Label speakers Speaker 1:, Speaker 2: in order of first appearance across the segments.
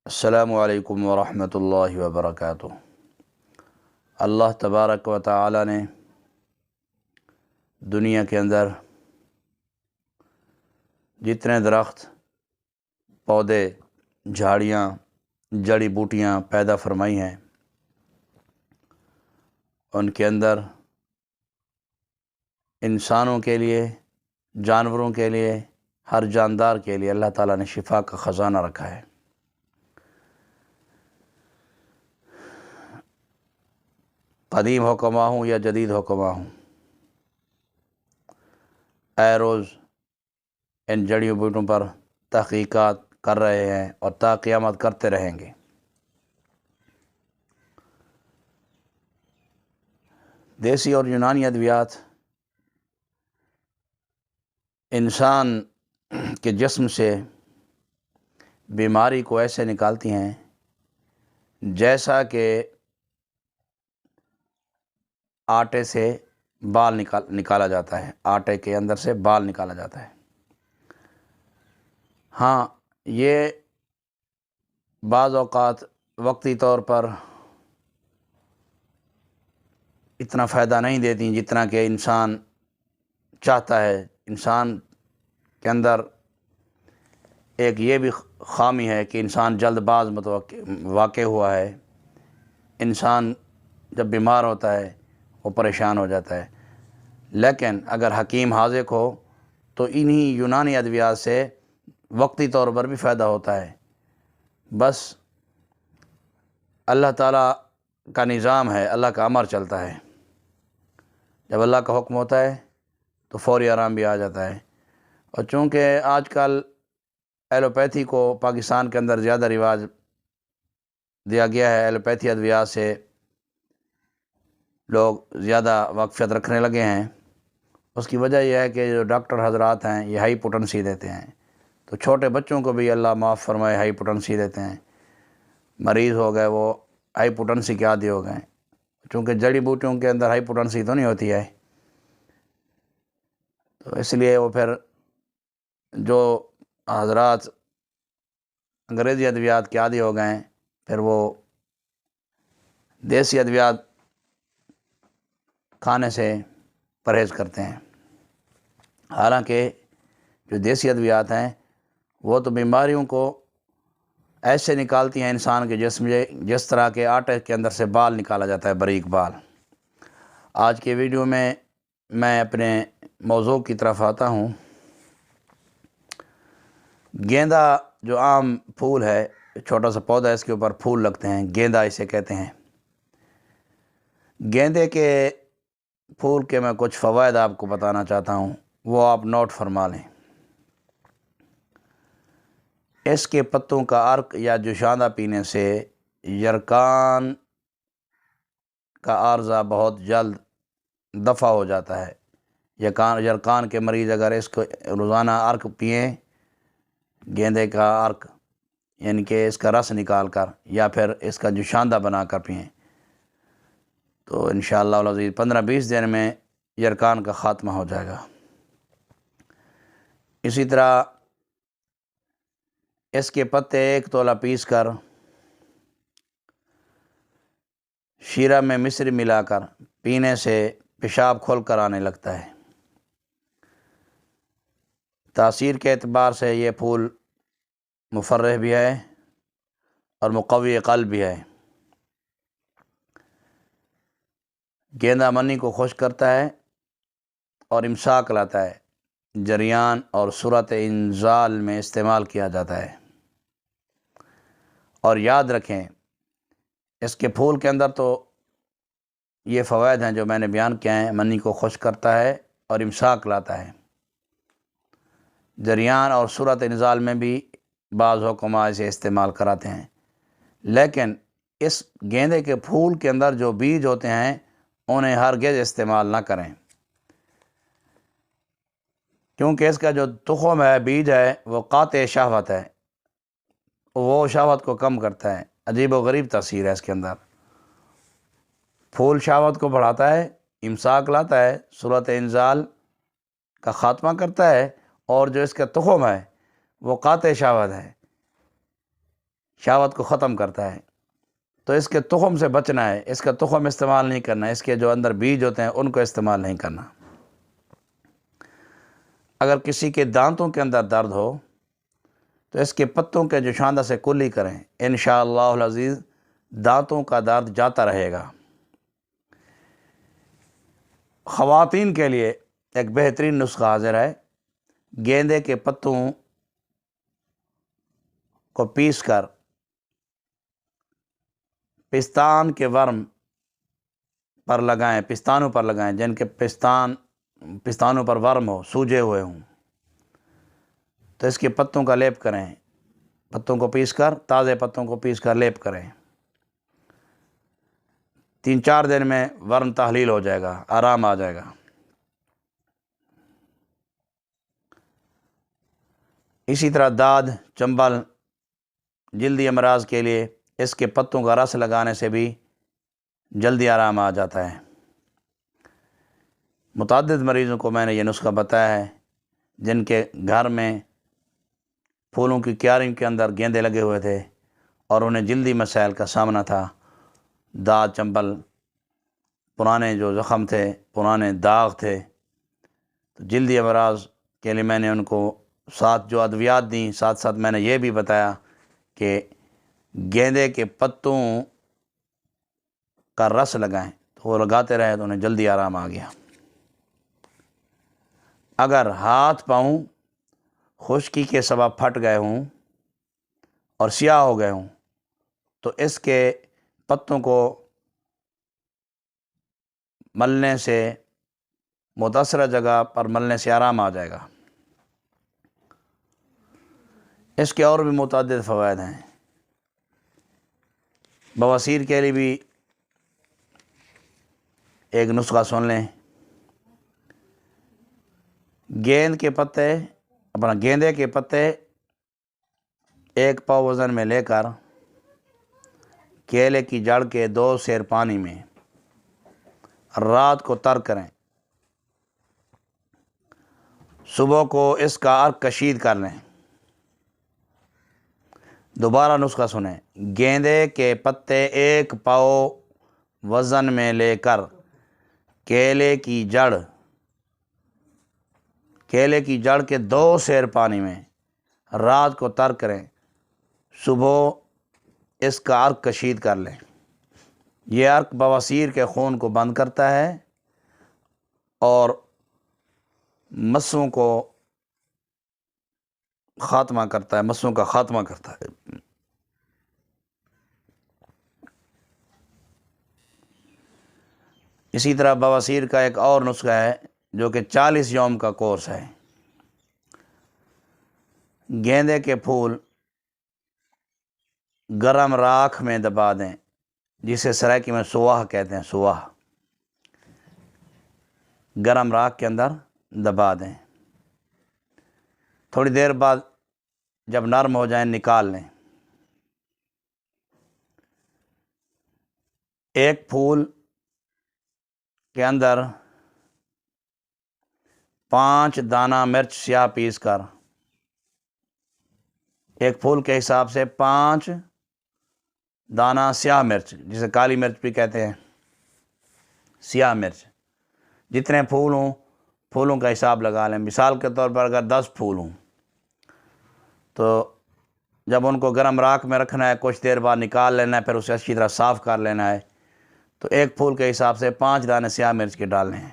Speaker 1: السلام علیکم ورحمۃ اللہ وبرکاتہ۔ اللہ تبارک و تعالی نے دنیا کے اندر جتنے درخت، پودے، جھاڑیاں، جڑی بوٹیاں پیدا فرمائی ہیں، ان کے اندر انسانوں کے لیے، جانوروں کے لیے، ہر جاندار کے لیے اللہ تعالیٰ نے شفا کا خزانہ رکھا ہے۔ قدیم حکما ہوں یا جدید حکما ہوں، اے روز ان جڑی بوٹیوں پر تحقیقات کر رہے ہیں اور تا قیامت کرتے رہیں گے۔ دیسی اور یونانی ادویات انسان کے جسم سے بیماری کو ایسے نکالتی ہیں جیسا کہ آٹے سے بال نکالا جاتا ہے، آٹے کے اندر سے بال نکالا جاتا ہے۔ ہاں، یہ بعض اوقات وقتی طور پر اتنا فائدہ نہیں دیتی جتنا کہ انسان چاہتا ہے۔ انسان کے اندر ایک یہ بھی خامی ہے کہ انسان جلد باز واقع ہوا ہے۔ انسان جب بیمار ہوتا ہے وہ پریشان ہو جاتا ہے، لیکن اگر حکیم حاذق ہو تو انہی یونانی ادویات سے وقتی طور پر بھی فائدہ ہوتا ہے۔ بس اللہ تعالیٰ کا نظام ہے، اللہ کا امر چلتا ہے۔ جب اللہ کا حکم ہوتا ہے تو فوری آرام بھی آ جاتا ہے۔ اور چونکہ آج کل ایلوپیتھی کو پاکستان کے اندر زیادہ رواج دیا گیا ہے، ایلوپیتھی ادویات سے لوگ زیادہ واقفیت رکھنے لگے ہیں، اس کی وجہ یہ ہے کہ جو ڈاکٹر حضرات ہیں یہ ہائی پوٹنسی دیتے ہیں، تو چھوٹے بچوں کو بھی اللہ معاف فرمائے ہائی پوٹنسی دیتے ہیں۔ مریض ہو گئے، وہ ہائی پوٹنسی کے عادی ہو گئے، چونکہ جڑی بوٹیوں کے اندر ہائی پوٹنسی تو نہیں ہوتی ہے، تو اس لیے وہ پھر جو حضرات انگریزی ادویات کے عادی ہو گئے ہیں پھر وہ دیسی ادویات کھانے سے پرہیز کرتے ہیں۔ حالانکہ جو دیسی ادویات ہیں وہ تو بیماریوں کو ایسے نکالتی ہیں انسان کے جسم سے جس طرح کے آٹے کے اندر سے بال نکالا جاتا ہے، باریک بال۔ آج کے ویڈیو میں میں اپنے موضوع کی طرف آتا ہوں۔ گیندا جو عام پھول ہے، چھوٹا سا پودا ہے، اس کے اوپر پھول لگتے ہیں، گیندا اسے کہتے ہیں۔ گیندے کے پھول کے میں کچھ فوائد آپ کو بتانا چاہتا ہوں، وہ آپ نوٹ فرما لیں۔ اس کے پتوں کا عرق یا جوشاندہ پینے سے یرقان کا عارضہ بہت جلد دفع ہو جاتا ہے۔ یرقان کے مریض اگر اس کو روزانہ عرق پئیں، گیندے کا عرق یعنی کہ اس کا رس نکال کر یا پھر اس کا جوشاندہ بنا کر پئیں، تو انشاءاللہ العزیز 15-20 دن میں یرقان کا خاتمہ ہو جائے گا۔ اسی طرح اس کے پتے 1 تولہ پیس کر شیرہ میں مصری ملا کر پینے سے پیشاب کھول کر آنے لگتا ہے۔ تاثیر کے اعتبار سے یہ پھول مفرح بھی ہے اور مقوی قلب بھی ہے۔ گیندا منی کو خشک کرتا ہے اور امساک لاتا ہے، جریان اور صورت انزال میں استعمال کیا جاتا ہے۔ اور یاد رکھیں، اس کے پھول کے اندر تو یہ فوائد ہیں جو میں نے بیان کیا ہیں۔ منی کو خشک کرتا ہے اور امساک لاتا ہے، جریان اور صورت انزال میں بھی بعض حکما اسے استعمال کراتے ہیں، لیکن اس گیندے کے پھول کے اندر جو بیج ہوتے ہیں انہیں ہرگز استعمال نہ کریں، کیونکہ اس کا جو تخم ہے، بیج ہے، وہ قاطع شہوت ہے، وہ شہوت کو کم کرتا ہے۔ عجیب و غریب تاثیر ہے اس کے اندر۔ پھول شہوت کو بڑھاتا ہے، امساک لاتا ہے، صورت انزال کا خاتمہ کرتا ہے، اور جو اس کا تخم ہے وہ قاطع شہوت ہے۔ شہوت کو ختم کرتا ہے۔ تو اس کے تخم سے بچنا ہے، اس کا تخم استعمال نہیں کرنا، اس کے جو اندر بیج ہوتے ہیں ان کو استعمال نہیں کرنا۔ اگر کسی کے دانتوں کے اندر درد ہو تو اس کے پتوں کے جوشاندہ سے کلی کریں، انشاءاللہ العزیز دانتوں کا درد جاتا رہے گا۔ خواتین کے لیے ایک بہترین نسخہ حاضر ہے، گیندے کے پتوں کو پیس کر پستان کے ورم پر لگائیں، پستانوں پر لگائیں، جن کے پستانوں پر ورم ہو، سوجے ہوئے ہوں، تو اس کے پتوں کا لیپ کریں، پتوں کو پیس کر، تازے پتوں کو پیس کر لیپ کریں۔ 3-4 دن میں ورم تحلیل ہو جائے گا، آرام آ جائے گا۔ اسی طرح داد، چنبل، جلدی امراض کے لیے اس کے پتوں کا رس لگانے سے بھی جلدی آرام آ جاتا ہے۔ متعدد مریضوں کو میں نے یہ نسخہ بتایا ہے جن کے گھر میں پھولوں کی کیاریوں کے اندر گیندے لگے ہوئے تھے اور انہیں جلدی مسائل کا سامنا تھا، داد، چنبل، پرانے جو زخم تھے، پرانے داغ تھے، تو جلدی امراض کے لیے میں نے ان کو ساتھ جو ادویات دیں، ساتھ ساتھ میں نے یہ بھی بتایا کہ گیندے کے پتوں کا رس لگائیں، تو وہ لگاتے رہے تو انہیں جلدی آرام آ گیا۔ اگر ہاتھ پاؤں خشکی کے سبب پھٹ گئے ہوں اور سیاہ ہو گئے ہوں تو اس کے پتوں کو ملنے سے، متاثرہ جگہ پر ملنے سے آرام آ جائے گا۔ اس کے اور بھی متعدد فوائد ہیں۔ بواسیر کے لیے بھی ایک نسخہ سن لیں۔ گیندے کے پتے 1 پاؤ وزن میں لے کر کیلے کی جڑ کے 2 سیر پانی میں رات کو تر کریں، صبح کو اس کا عرق کشید کر لیں۔ دوبارہ نسخہ سنیں، گیندے کے پتے 1 پاؤ وزن میں لے کر کیلے کی جڑ کے 2 سیر پانی میں رات کو تر کریں، صبح اس کا عرق کشید کر لیں۔ یہ عرق بواسیر کے خون کو بند کرتا ہے اور مسوں کا خاتمہ کرتا ہے۔ اسی طرح بواسیر کا ایک اور نسخہ ہے جو کہ 40 یوم کا کورس ہے۔ گیندے کے پھول گرم راکھ میں دبا دیں، جسے سرائکی میں سواہ کہتے ہیں، سواہ، گرم راکھ کے اندر دبا دیں۔ تھوڑی دیر بعد جب نرم ہو جائیں نکال لیں۔ 1 پھول کے اندر 5 دانہ مرچ سیاہ پیس کر، 1 پھول کے حساب سے 5 دانہ سیاہ مرچ، جسے کالی مرچ بھی کہتے ہیں، سیاہ مرچ، جتنے پھول ہوں پھولوں کا حساب لگا لیں۔ مثال کے طور پر اگر 10 پھول ہوں تو جب ان کو گرم راکھ میں رکھنا ہے، کچھ دیر بعد نکال لینا ہے، پھر اسے اچھی طرح صاف کر لینا ہے، تو 1 پھول کے حساب سے 5 دانے سیاہ مرچ کے ڈالنے ہیں۔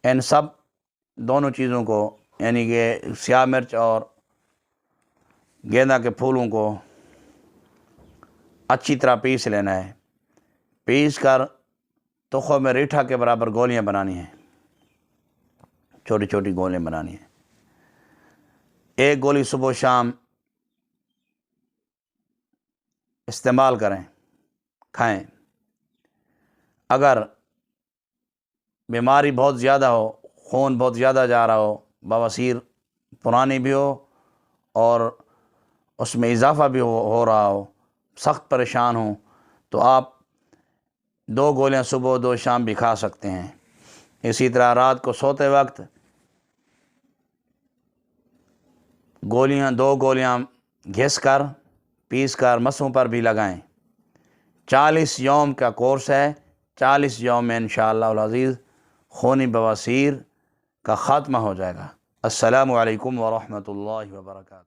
Speaker 1: ان سب دونوں چیزوں کو، یعنی کہ سیاہ مرچ اور گیندا کے پھولوں کو اچھی طرح پیس لینا ہے۔ پیس کر تخم ریٹھا کے برابر گولیاں بنانی ہیں، چھوٹی چھوٹی گولیاں بنانی ہیں۔ 1 گولی صبح و شام استعمال کریں، کھائیں۔ اگر بیماری بہت زیادہ ہو، خون بہت زیادہ جا رہا ہو، بواسیر پرانی بھی ہو اور اس میں اضافہ بھی ہو رہا ہو، سخت پریشان ہوں، تو آپ 2 گولیاں صبح 2 شام بھی کھا سکتے ہیں۔ اسی طرح رات کو سوتے وقت 2 گولیاں گھس کر پیس کر مسوں پر بھی لگائیں۔ 40 یوم کا کورس ہے، 40 یوم میں انشاءاللہ العزیز خونی بواسیر کا خاتمہ ہو جائے گا۔ السلام علیکم ورحمۃ اللہ وبرکاتہ۔